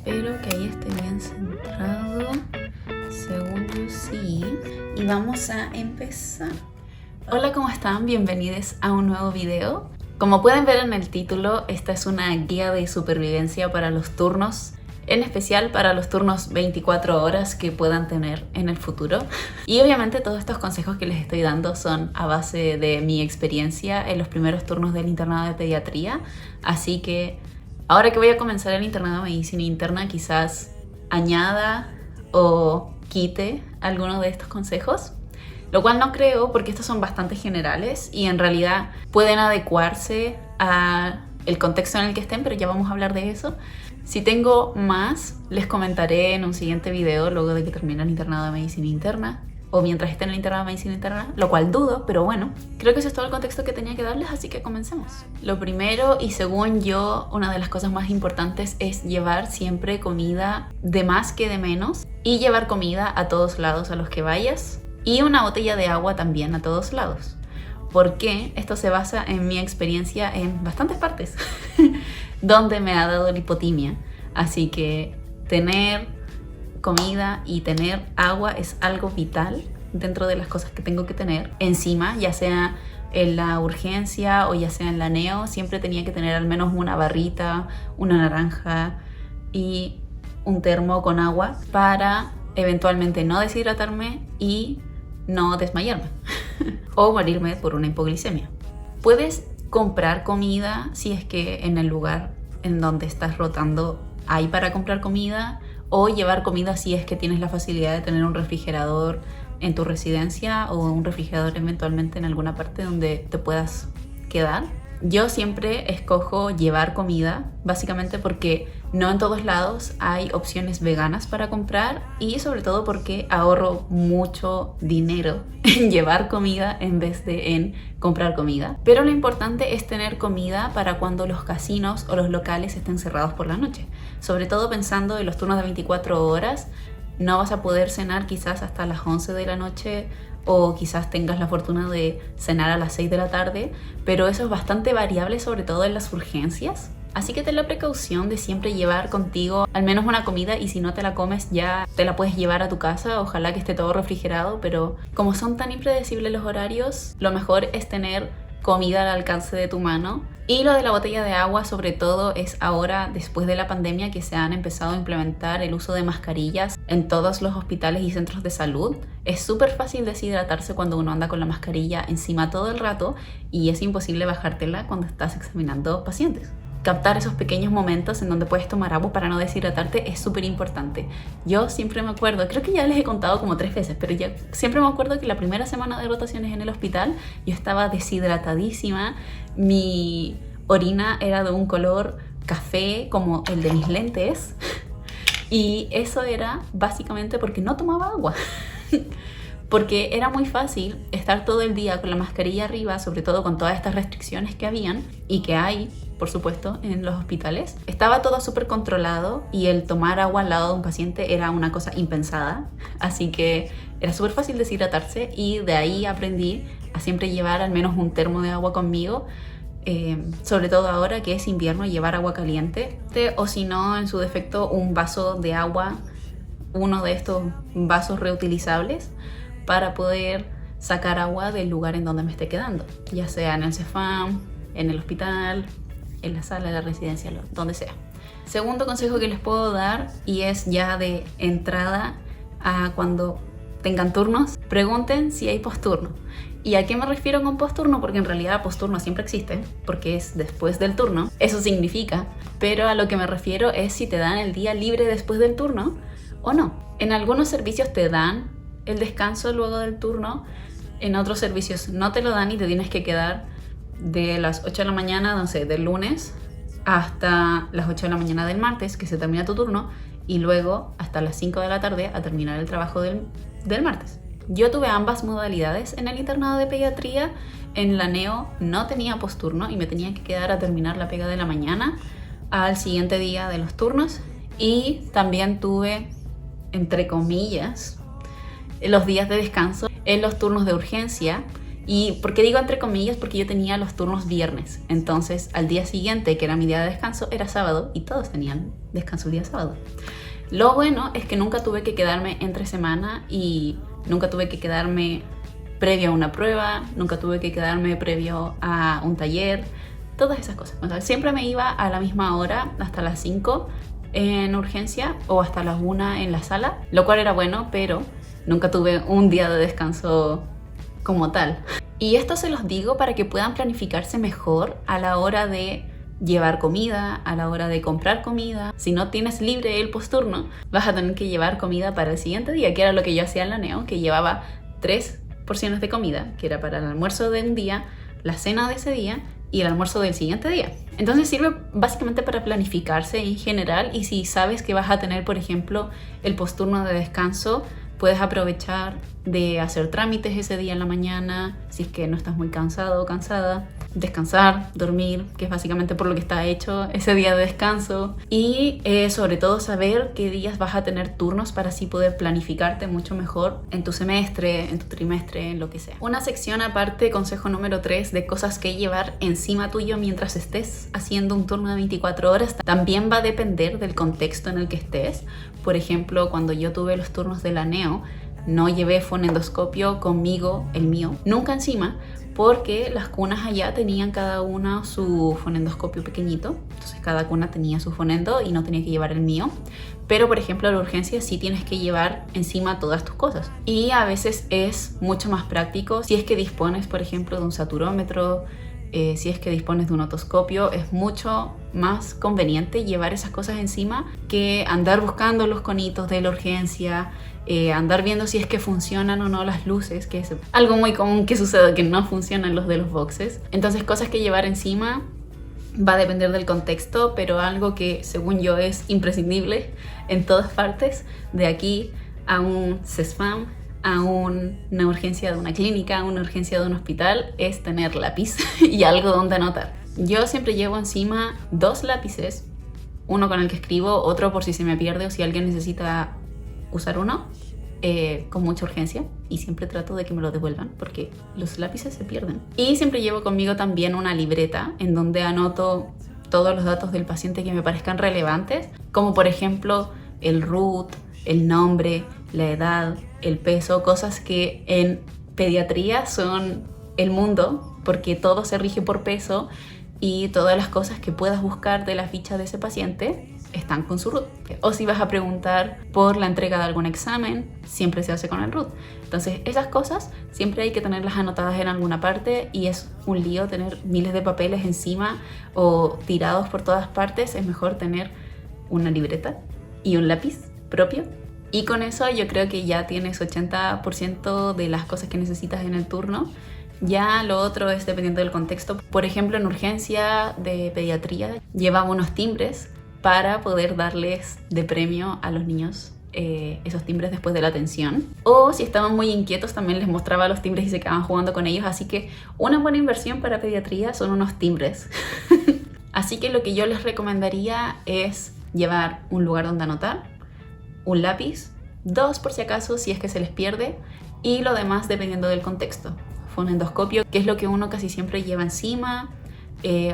Espero que ahí esté bien centrado. Según yo sí. Y vamos a empezar. Hola, ¿cómo están? Bienvenidos a un nuevo video. Como pueden ver en el título, esta es una guía de supervivencia para los turnos, en especial para los turnos 24 horas que puedan tener en el futuro. Y obviamente todos estos consejos que les estoy dando son a base de mi experiencia en los primeros turnos del internado de pediatría. Así que ahora que voy a comenzar el internado de medicina interna, quizás añada o quite alguno de estos consejos. Lo cual no creo, porque estos son bastante generales y en realidad pueden adecuarse al contexto en el que estén, pero ya vamos a hablar de eso. Si tengo más, les comentaré en un siguiente video luego de que termine el internado de medicina interna o mientras esté en el internado de medicina interna, lo cual dudo, pero bueno, creo que eso es todo el contexto que tenía que darles, así que comencemos. Lo primero, y según yo, una de las cosas más importantes es llevar siempre comida de más que de menos y llevar comida a todos lados a los que vayas. Y una botella de agua también a todos lados. Porque esto se basa en mi experiencia en bastantes partes donde me ha dado la hipotimia. Así que tener comida y tener agua es algo vital dentro de las cosas que tengo que tener. Encima, ya sea en la urgencia o ya sea en la neo, siempre tenía que tener al menos una barrita, una naranja y un termo con agua para eventualmente no deshidratarme y no desmayarme o morirme por una hipoglicemia. Puedes comprar comida si es que en el lugar en donde estás rotando hay para comprar comida, o llevar comida si es que tienes la facilidad de tener un refrigerador en tu residencia o un refrigerador eventualmente en alguna parte donde te puedas quedar. Yo siempre escojo llevar comida, básicamente porque no en todos lados hay opciones veganas para comprar y sobre todo porque ahorro mucho dinero en llevar comida en vez de en comprar comida. Pero lo importante es tener comida para cuando los casinos o los locales estén cerrados por la noche. Sobre todo pensando en los turnos de 24 horas, no vas a poder cenar quizás hasta las 11 de la noche o quizás tengas la fortuna de cenar a las 6 de la tarde, pero eso es bastante variable, sobre todo en las urgencias. Así que ten la precaución de siempre llevar contigo al menos una comida y si no te la comes ya te la puedes llevar a tu casa, ojalá que esté todo refrigerado, pero como son tan impredecibles los horarios, lo mejor es tener comida al alcance de tu mano. Y lo de la botella de agua sobre todo es ahora, después de la pandemia, que se han empezado a implementar el uso de mascarillas en todos los hospitales y centros de salud. Es súper fácil deshidratarse cuando uno anda con la mascarilla encima todo el rato y es imposible bajártela cuando estás examinando pacientes. Captar esos pequeños momentos en donde puedes tomar agua para no deshidratarte es súper importante. Yo siempre me acuerdo, creo que ya les he contado como 3 veces, pero ya siempre me acuerdo que la primera semana de rotaciones en el hospital yo estaba deshidratadísima, mi orina era de un color café como el de mis lentes y eso era básicamente porque no tomaba agua. Porque era muy fácil estar todo el día con la mascarilla arriba, sobre todo con todas estas restricciones que habían y que hay, por supuesto, en los hospitales. Estaba todo súper controlado y el tomar agua al lado de un paciente era una cosa impensada. Así que era súper fácil deshidratarse y de ahí aprendí a siempre llevar al menos un termo de agua conmigo. Sobre todo ahora que es invierno, llevar agua caliente o si no, en su defecto, un vaso de agua, uno de estos vasos reutilizables para poder sacar agua del lugar en donde me esté quedando, ya sea en el CEFAM, en el hospital, en la sala de la residencia, donde sea. Segundo consejo que les puedo dar, y es ya de entrada a cuando tengan turnos, pregunten si hay posturno. ¿Y a qué me refiero con posturno? Porque en realidad posturno siempre existe, porque es después del turno, eso significa, pero a lo que me refiero es si te dan el día libre después del turno o no. En algunos servicios te dan el descanso luego del turno, en otros servicios no te lo dan y te tienes que quedar de las 8 de la mañana, no sé, del lunes hasta las 8 de la mañana del martes, que se termina tu turno, y luego hasta las 5 de la tarde a terminar el trabajo del martes. Yo tuve ambas modalidades en el internado de pediatría. En la neo no tenía posturno y me tenía que quedar a terminar la pega de la mañana al siguiente día de los turnos, y también tuve, entre comillas, los días de descanso en los turnos de urgencia, Y ¿por qué digo entre comillas? Porque yo tenía los turnos viernes. Entonces al día siguiente, que era mi día de descanso, era sábado y todos tenían descanso el día sábado. Lo bueno es que nunca tuve que quedarme entre semana y nunca tuve que quedarme previo a una prueba, nunca tuve que quedarme previo a un taller, todas esas cosas. O sea, siempre me iba a la misma hora, hasta las 5 en urgencia o hasta las 1 en la sala, lo cual era bueno, pero nunca tuve un día de descanso como tal. Y esto se los digo para que puedan planificarse mejor a la hora de llevar comida, a la hora de comprar comida. Si no tienes libre el posturno, vas a tener que llevar comida para el siguiente día, que era lo que yo hacía en la neo, que llevaba 3 porciones de comida, que era para el almuerzo de un día, la cena de ese día y el almuerzo del siguiente día. Entonces sirve básicamente para planificarse en general, y si sabes que vas a tener, por ejemplo, el posturno de descanso, puedes aprovechar de hacer trámites ese día en la mañana, si es que no estás muy cansado o cansada, descansar, dormir, que es básicamente por lo que está hecho ese día de descanso, y sobre todo saber qué días vas a tener turnos para así poder planificarte mucho mejor en tu semestre, en tu trimestre, en lo que sea. Una sección aparte, consejo número 3, de cosas que llevar encima tuyo mientras estés haciendo un turno de 24 horas, también va a depender del contexto en el que estés. Por ejemplo, cuando yo tuve los turnos de la neo, no llevé fonendoscopio conmigo, el mío, nunca encima, porque las cunas allá tenían cada una su fonendoscopio pequeñito, entonces cada cuna tenía su fonendo y no tenía que llevar el mío. Pero por ejemplo a la urgencia sí tienes que llevar encima todas tus cosas, y a veces es mucho más práctico si es que dispones, por ejemplo, de un saturómetro, si es que dispones de un otoscopio, es mucho más conveniente llevar esas cosas encima que andar buscando los conitos de la urgencia, andar viendo si es que funcionan o no las luces, que es algo muy común que sucede, que no funcionan los de los boxes. Entonces cosas que llevar encima va a depender del contexto, pero algo que según yo es imprescindible en todas partes, de aquí a un CESFAM, a una urgencia de una clínica, a una urgencia de un hospital, es tener lápiz y algo donde anotar. Yo siempre llevo encima 2 lápices, uno con el que escribo, otro por si se me pierde o si alguien necesita usar uno con mucha urgencia, y siempre trato de que me lo devuelvan porque los lápices se pierden. Y siempre llevo conmigo también una libreta en donde anoto todos los datos del paciente que me parezcan relevantes, como por ejemplo el root, el nombre, la edad, el peso, cosas que en pediatría son el mundo porque todo se rige por peso, y todas las cosas que puedas buscar de la ficha de ese paciente están con su root. O si vas a preguntar por la entrega de algún examen, siempre se hace con el root. Entonces esas cosas siempre hay que tenerlas anotadas en alguna parte, y es un lío tener miles de papeles encima o tirados por todas partes. Es mejor tener una libreta y un lápiz propio, y con eso yo creo que ya tienes 80% de las cosas que necesitas en el turno. Ya lo otro es dependiendo del contexto. Por ejemplo, en urgencia de pediatría llevaba unos timbres para poder darles de premio a los niños esos timbres después de la atención. O si estaban muy inquietos también les mostraba los timbres y se quedaban jugando con ellos. Así que una buena inversión para pediatría son unos timbres. Así que lo que yo les recomendaría es llevar un lugar donde anotar, un lápiz, 2 por si acaso si es que se les pierde, y lo demás dependiendo del contexto. Fonendoscopio, que es lo que uno casi siempre lleva encima,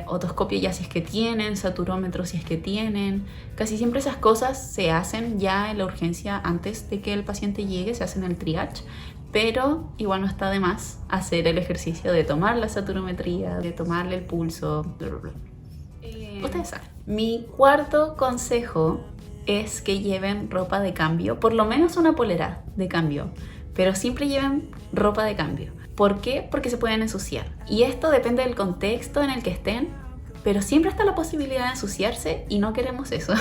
otoscopio ya si es que tienen, saturómetro si es que tienen. Casi siempre esas cosas se hacen ya en la urgencia antes de que el paciente llegue, se hacen el triage, pero igual no está de más hacer el ejercicio de tomar la saturometría, de tomarle el pulso, bla, bla, bla. Ustedes saben. Mi cuarto consejo es que lleven ropa de cambio, por lo menos una polera de cambio, pero siempre lleven ropa de cambio. ¿Por qué? Porque se pueden ensuciar. Y esto depende del contexto en el que estén, pero siempre está la posibilidad de ensuciarse y no queremos eso.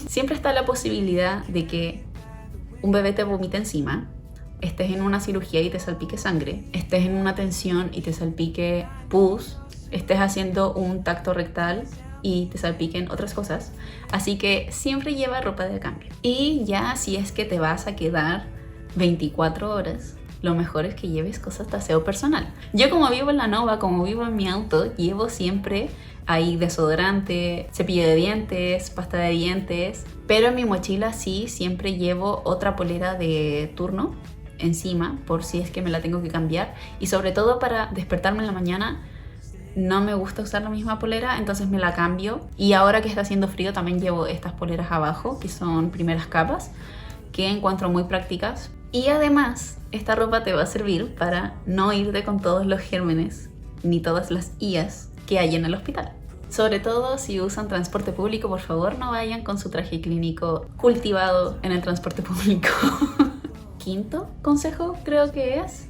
Siempre está la posibilidad de que un bebé te vomite encima, estés en una cirugía y te salpique sangre, estés en una tensión y te salpique pus, estés haciendo un tacto rectal y te salpiquen otras cosas. Así que siempre lleva ropa de cambio. Y ya si es que te vas a quedar 24 horas, lo mejor es que lleves cosas de aseo personal. Yo como vivo en la Nova, como vivo en mi auto, llevo siempre ahí desodorante, cepillo de dientes, pasta de dientes, pero en mi mochila sí siempre llevo otra polera de turno, encima por si es que me la tengo que cambiar. Y sobre todo para despertarme en la mañana no me gusta usar la misma polera, entonces me la cambio. Y ahora que está haciendo frío también llevo estas poleras abajo, que son primeras capas, que encuentro muy prácticas. Y además, esta ropa te va a servir para no irte con todos los gérmenes ni todas las IAs que hay en el hospital. Sobre todo si usan transporte público, por favor no vayan con su traje clínico cultivado en el transporte público. Quinto consejo creo que es...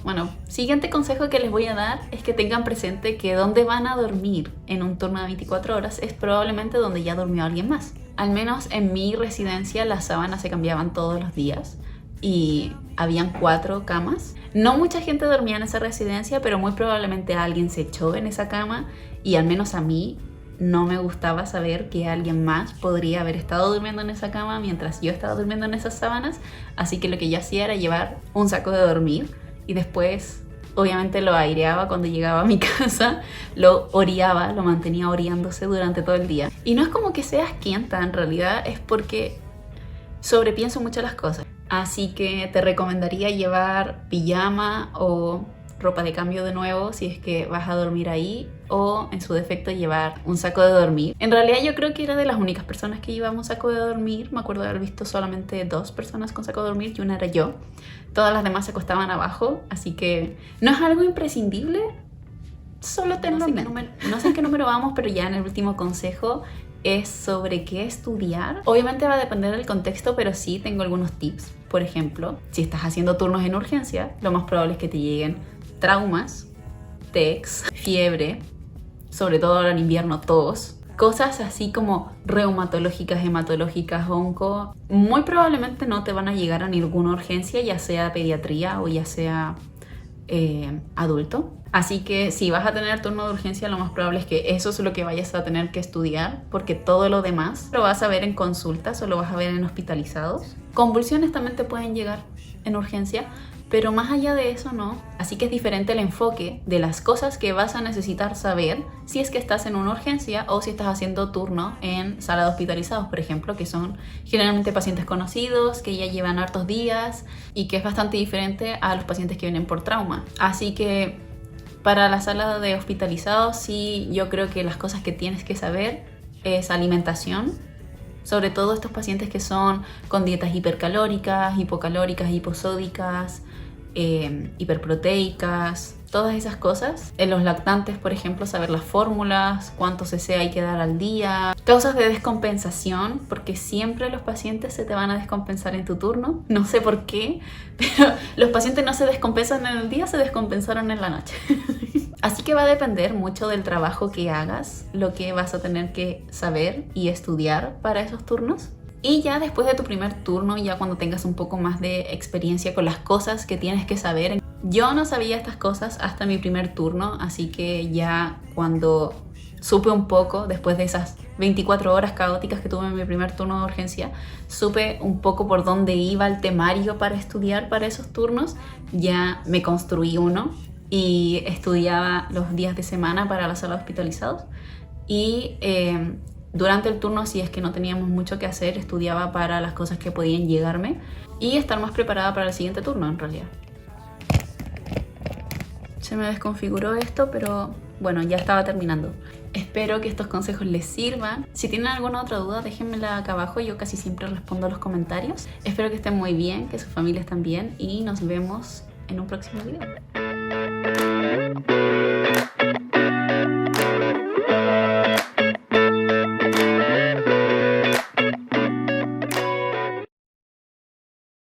Bueno, siguiente consejo que les voy a dar es que tengan presente que donde van a dormir en un turno de 24 horas es probablemente donde ya durmió alguien más. Al menos en mi residencia las sábanas se cambiaban todos los días y habían 4 camas. No mucha gente dormía en esa residencia, pero muy probablemente alguien se echó en esa cama y al menos a mí no me gustaba saber que alguien más podría haber estado durmiendo en esa cama mientras yo estaba durmiendo en esas sábanas, así que lo que yo hacía era llevar un saco de dormir y después obviamente lo aireaba cuando llegaba a mi casa, lo oreaba, lo mantenía oreándose durante todo el día. Y no es como que seas quienta, en realidad es porque sobrepienso mucho las cosas. Así que te recomendaría llevar pijama o ropa de cambio de nuevo si es que vas a dormir ahí, o en su defecto llevar un saco de dormir. En realidad yo creo que era de las únicas personas que llevaba un saco de dormir. Me acuerdo de haber visto solamente 2 personas con saco de dormir y una era yo. Todas las demás se acostaban abajo, así que no es algo imprescindible, solo tenlo en mente. No sé en qué número vamos, pero ya en el último consejo es sobre qué estudiar. Obviamente va a depender del contexto, pero sí tengo algunos tips. Por ejemplo, si estás haciendo turnos en urgencia, lo más probable es que te lleguen traumas, TECs, fiebre, sobre todo ahora en invierno, tos, cosas así como reumatológicas, hematológicas, onco. Muy probablemente no te van a llegar a ninguna urgencia, ya sea pediatría o ya sea adulto. Así que si vas a tener turno de urgencia, lo más probable es que eso es lo que vayas a tener que estudiar, porque todo lo demás lo vas a ver en consultas o lo vas a ver en hospitalizados. Convulsiones también te pueden llegar en urgencia, pero más allá de eso no. Así que es diferente el enfoque de las cosas que vas a necesitar saber si es que estás en una urgencia o si estás haciendo turno en sala de hospitalizados, por ejemplo, que son generalmente pacientes conocidos, que ya llevan hartos días y que es bastante diferente a los pacientes que vienen por trauma. Así que para la sala de hospitalizados sí, yo creo que las cosas que tienes que saber es alimentación, sobre todo estos pacientes que son con dietas hipercalóricas, hipocalóricas, hiposódicas, hiperproteicas, todas esas cosas. En los lactantes, por ejemplo, saber las fórmulas, cuánto cc hay que dar al día. Causas de descompensación, porque siempre los pacientes se te van a descompensar en tu turno. No sé por qué, pero los pacientes no se descompensan en el día, se descompensaron en la noche. Así que va a depender mucho del trabajo que hagas, lo que vas a tener que saber y estudiar para esos turnos. Y ya después de tu primer turno, ya cuando tengas un poco más de experiencia con las cosas que tienes que saber. Yo no sabía estas cosas hasta mi primer turno, así que ya cuando supe un poco, después de esas 24 horas caóticas que tuve en mi primer turno de urgencia, supe un poco por dónde iba el temario para estudiar para esos turnos. Ya me construí uno y estudiaba los días de semana para la sala de hospitalizados. Y durante el turno, si es que no teníamos mucho que hacer, estudiaba para las cosas que podían llegarme y estar más preparada para el siguiente turno, en realidad. Se me desconfiguró esto, pero bueno, ya estaba terminando. Espero que estos consejos les sirvan. Si tienen alguna otra duda, déjenmela acá abajo. Yo casi siempre respondo a los comentarios. Espero que estén muy bien, que sus familias estén bien y nos vemos en un próximo video.